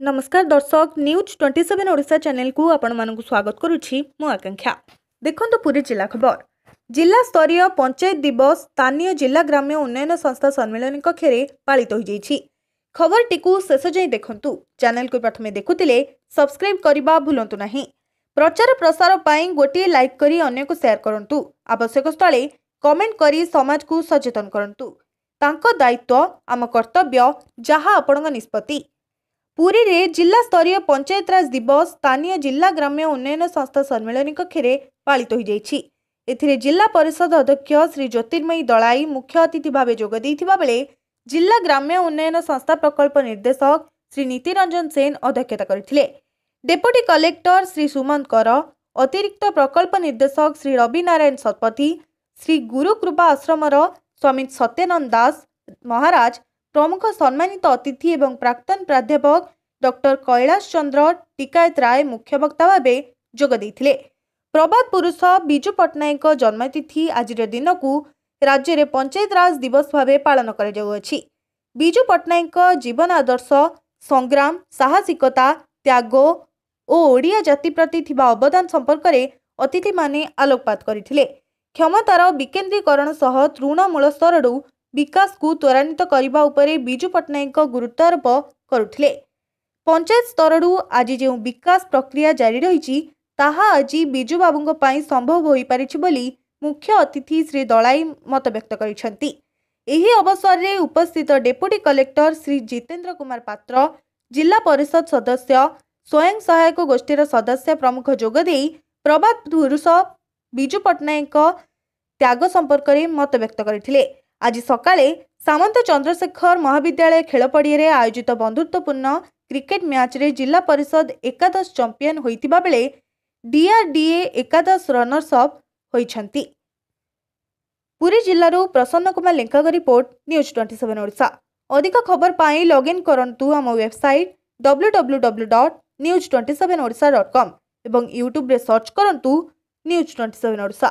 नमस्कार दर्शक news 27 Odisha channel को आपण मानक स्वागत करुछि मु आकांक्षा। देखंतु पुरी जिला खबर। जिला स्तरीय पंचायत दिवस स्थानीय जिला ग्राम्य उन्नयन संस्था सम्मेलन कक्षरे पालित हो जाइछि। खबर टिकु शेष जाय देखंतु। चैनल को प्रथमे देखुतिले सब्सक्राइब करबा भूलंतु नाही। प्रचार प्रसार पाई गोटे लाइक करी अन्य को शेयर करंतु। आवश्यक स्थले कमेंट करी समाज को सचेतन करंतु। तांको दायित्व आम कर्तव्य जहा आपणक निष्पत्ति। पुरी रे जिला स्तरीय पंचायतराज दिवस स्थानीय जिला ग्राम्य उन्नयन संस्था सम्मेलन कक्षरे पालित हो जाइछि। एथिरे जिला परिषद अध्यक्ष श्री ज्योतिर्मयी दलाई मुख्य अतिथि भावे जोग दैथिबा बेले जिला ग्राम्य उन्नयन संस्था प्रकल्प निर्देशक श्री नीति रंजन सेन अध्यक्षता करथिले। डेप्यूटी कलेक्टर श्री सुमंत कर, अतिरिक्त प्रकल्प निर्देशक श्री रवि नारायण शतपथी, श्री गुरुकृपा आश्रमर स्वामी सत्यानंद दास महाराज प्रमुख सम्मानित अतिथि एवं प्राक्तन प्राध्यापक डॉक्टर कैलाश चंद्र टिकायत राय मुख्य वक्ता भावे जोग दैथिले। प्रबाद पुरुष बिजू पट्टनायक जन्मतिथि आज दिन को राज्य में पंचायत राज दिवस भावे पालन कर बिजू पट्टनायक जीवन आदर्श संग्राम साहसिकता त्याग और ओडिया जाति प्रति थिबा अवदान संपर्क में अतिथि माने आलोकपात करथिले। क्षमतार विकेन्द्रीकरण सह तृणमूल स्तरु विकास को त्वरान्वित करने उपरे बिजू पट्टनायक गुरुत्वारोप करुथिले। पंचायत स्तरु आज जो विकास प्रक्रिया जारी रही ताहा आज बिजू बाबू संभव हो पारिछि बोली मुख्य अतिथि श्री दलाई मत व्यक्त करिसेंती। एही अवसर में उपस्थित डेप्यूटी कलेक्टर श्री जितेंद्र कुमार पात्र, जिला परिषद सदस्य, स्वयं सहायक गोष्ठीर सदस्य प्रमुख जोगदे प्रबाद पुरुष बिजू पट्टनायक त्याग संपर्क में मत व्यक्त करथिले। आज सकाळे सामंत चंद्रशेखर महाविद्यालय खेल पड़िया आयोजित बंधुत्वपूर्ण क्रिकेट मैच रे जिला परिषद एकादश चैंपियन होइतिबा बेले डीआरडीए एकादश रनर्स अप होइछंती। पुरी जिल्लारू प्रसन्न कुमार लेंका रिपोर्ट न्यूज 27 ओडिशा। अधिक खबर पाई लॉगिन करंतु आम वेबसाइट www.news27odisha.com एवं यूट्यूब रे सर्च करंतु न्यूज 27 ओडिशा।